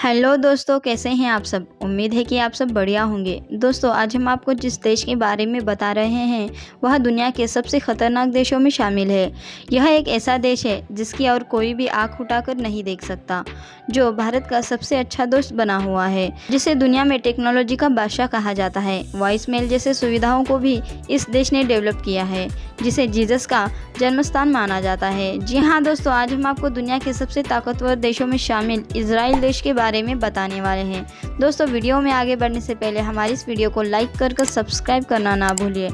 Hello दोस्तों, कैसे हैं आप सब। उम्मीद है कि आप सब बढ़िया होंगे। दोस्तों, आज हम आपको जिस देश के बारे में बता रहे हैं वह दुनिया के सबसे खतरनाक देशों में शामिल है। यह एक ऐसा देश है जिसकी और कोई भी आंख उठाकर नहीं देख सकता, जो भारत का सबसे अच्छा दोस्त बना हुआ है, जिसे दुनिया में टेक्नोलॉजी का बादशाह कहा जाता है। वॉइस मेल जैसे सुविधाओं को भी इस देश ने डेवलप किया है, जिसे जीसस का जन्मस्थान माना जाता है। जी हाँ दोस्तों, आज हम आपको दुनिया के सबसे ताकतवर देशों में शामिल इजराइल देश के बारे में बताने वाले हैं। दोस्तों, वीडियो में आगे बढ़ने से पहले हमारी इस वीडियो को लाइक कर सब्सक्राइब करना ना भूलिए।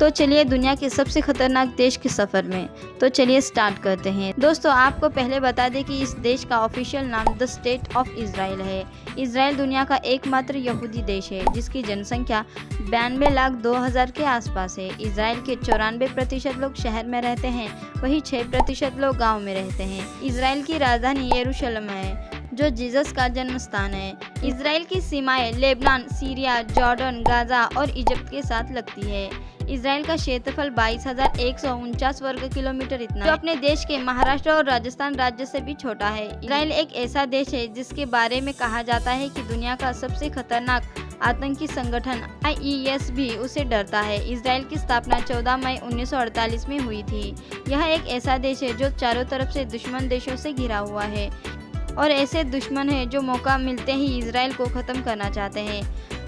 तो चलिए दुनिया के सबसे खतरनाक देश के सफ़र में तो चलिए स्टार्ट करते हैं। दोस्तों, आपको पहले बता दें कि इस देश का ऑफिशियल नाम द स्टेट ऑफ इजराइल है। इजराइल दुनिया का एकमात्र यहूदी देश है जिसकी जनसंख्या 92,02,000 के आसपास है। इजराइल के 94% लोग शहर में रहते हैं, वहीं 6% लोग गाँव में रहते हैं। इजराइल की राजधानी यरूशलेम है, जो जीसस का जन्म स्थान है। इजराइल की सीमाएं लेबनान, सीरिया, जॉर्डन, गाजा और इजिप्ट के साथ लगती है। इजराइल का क्षेत्रफल 22,149 वर्ग किलोमीटर इतना है, जो अपने देश के महाराष्ट्र और राजस्थान राज्य से भी छोटा है। इजराइल एक ऐसा देश है जिसके बारे में कहा जाता है कि दुनिया का सबसे खतरनाक आतंकी संगठन IES भी उसे डरता है। इजराइल की स्थापना 14 मई 1948 में हुई थी। यह एक ऐसा देश है जो चारों तरफ से दुश्मन देशों से घिरा हुआ है और ऐसे दुश्मन हैं जो मौका मिलते ही इजराइल को ख़त्म करना चाहते हैं।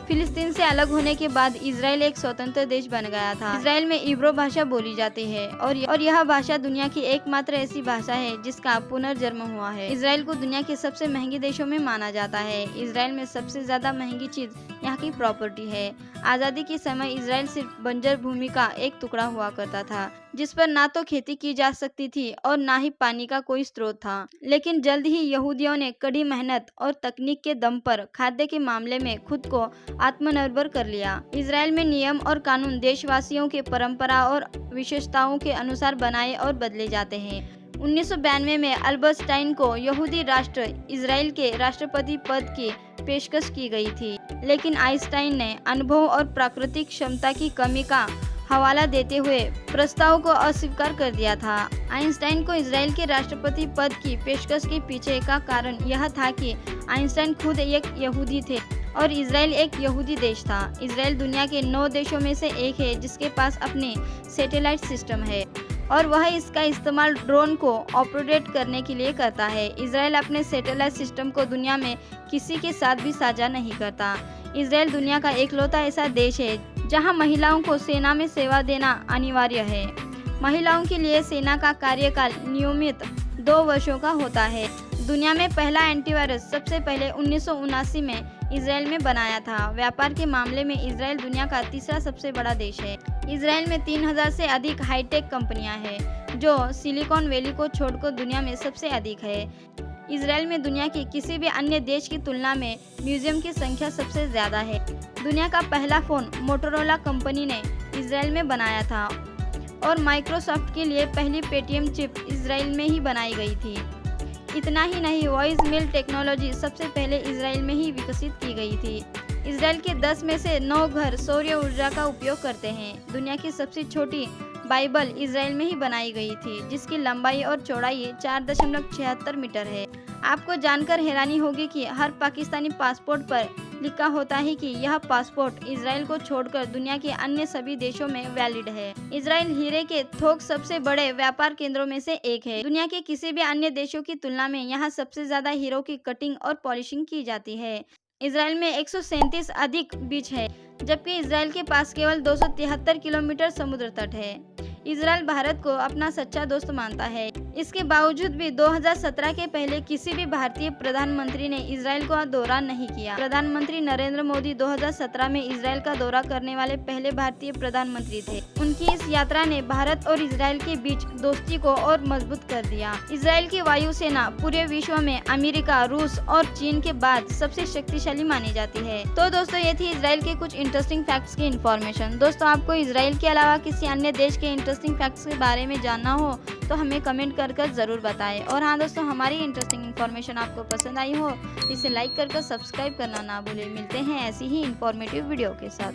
फिलिस्तीन से अलग होने के बाद इजराइल एक स्वतंत्र देश बन गया था। इजराइल में इब्रो भाषा बोली जाती है और यह भाषा दुनिया की एकमात्र ऐसी भाषा है जिसका पुनर्जन्म हुआ है। इजराइल को दुनिया के सबसे महंगे देशों में माना जाता है। इजराइल में सबसे ज्यादा महंगी चीज यहाँ की प्रॉपर्टी है। आज़ादी के समय इजराइल सिर्फ बंजर भूमि का एक टुकड़ा हुआ करता था, जिस पर ना तो खेती की जा सकती थी और ना ही पानी का कोई स्रोत था। लेकिन जल्द ही यहूदियों ने कड़ी मेहनत और तकनीक के दम पर खाद्य के मामले में खुद को आत्मनिर्भर कर लिया। इजराइल में नियम और कानून देशवासियों के परंपरा और विशेषताओं के अनुसार बनाए और बदले जाते हैं। 1992 में अल्बर्टाइन को यहूदी राष्ट्र इजराइल के राष्ट्रपति पद की पेशकश की गई थी, लेकिन आइंस्टाइन ने अनुभव और प्राकृतिक क्षमता की कमी का हवाला देते हुए प्रस्ताव को अस्वीकार कर दिया था। आइंस्टाइन को इजराइल के राष्ट्रपति पद की पेशकश के पीछे का कारण यह था कि आइंस्टाइन खुद एक यहूदी थे और इजराइल एक यहूदी देश था। इजराइल दुनिया के 9 देशों में से एक है जिसके पास अपने सैटेलाइट सिस्टम है और वह इसका इस्तेमाल ड्रोन को ऑपरेट करने के लिए करता है। इजराइल अपने सैटेलाइट सिस्टम को दुनिया में किसी के साथ भी साझा नहीं करता। इजराइल दुनिया का एकलौता ऐसा देश है जहां महिलाओं को सेना में सेवा देना अनिवार्य है। महिलाओं के लिए सेना का कार्यकाल नियमित 2 वर्षों का होता है। दुनिया में पहला एंटीवायरस सबसे पहले 1979 में इजराइल में बनाया था। व्यापार के मामले में इजराइल दुनिया का तीसरा सबसे बड़ा देश है। इजराइल में 3000 से अधिक हाईटेक कंपनियां हैं, जो सिलिकॉन वैली को छोड़कर दुनिया में सबसे अधिक है। इजराइल में दुनिया के किसी भी अन्य देश की तुलना में म्यूजियम की संख्या सबसे ज़्यादा है। दुनिया का पहला फ़ोन मोटोरोला कंपनी ने इजराइल में बनाया था और माइक्रोसॉफ्ट के लिए पहली पेटीएम चिप इजराइल में ही बनाई गई थी। इतना ही नहीं, वॉइस मेल टेक्नोलॉजी सबसे पहले इजराइल में ही विकसित की गई थी। इजराइल के 10 में से 9 घर सौर ऊर्जा का उपयोग करते हैं। दुनिया की सबसे छोटी बाइबल इजराइल में ही बनाई गई थी, जिसकी लंबाई और चौड़ाई 4.76 मीटर है। आपको जानकर हैरानी होगी कि हर पाकिस्तानी पासपोर्ट पर लिखा होता है कि यह पासपोर्ट इजराइल को छोड़कर दुनिया के अन्य सभी देशों में वैलिड है। इजराइल हीरे के थोक सबसे बड़े व्यापार केंद्रों में से एक है। दुनिया के किसी भी अन्य देशों की तुलना में यहाँ सबसे ज्यादा हीरों की कटिंग और पॉलिशिंग की जाती है। इजराइल में 137 अधिक बीच है, जबकि इजराइल के पास केवल 273 किलोमीटर समुद्र तट है। इजराइल भारत को अपना सच्चा दोस्त मानता है। इसके बावजूद भी 2017 के पहले किसी भी भारतीय प्रधानमंत्री ने इजराइल का दौरा नहीं किया। प्रधानमंत्री नरेंद्र मोदी 2017 में इजराइल का दौरा करने वाले पहले भारतीय प्रधानमंत्री थे। उनकी इस यात्रा ने भारत और इजराइल के बीच दोस्ती को और मजबूत कर दिया। इजराइल की वायुसेना पूरे विश्व में अमेरिका, रूस और चीन के बाद सबसे शक्तिशाली मानी जाती है। तो दोस्तों, ये थी इजराइल के कुछ इंटरेस्टिंग फैक्ट्स की इन्फॉर्मेशन। दोस्तों, आपको इजराइल के अलावा किसी अन्य देश के इंटरेस्टिंग फैक्ट्स के बारे में जानना हो तो हमें कमेंट कर ज़रूर बताएं। और हाँ दोस्तों, हमारी इंटरेस्टिंग इन्फॉर्मेशन आपको पसंद आई हो इसे लाइक कर सब्सक्राइब करना ना भूलें। मिलते हैं ऐसी ही इंफॉर्मेटिव वीडियो के साथ।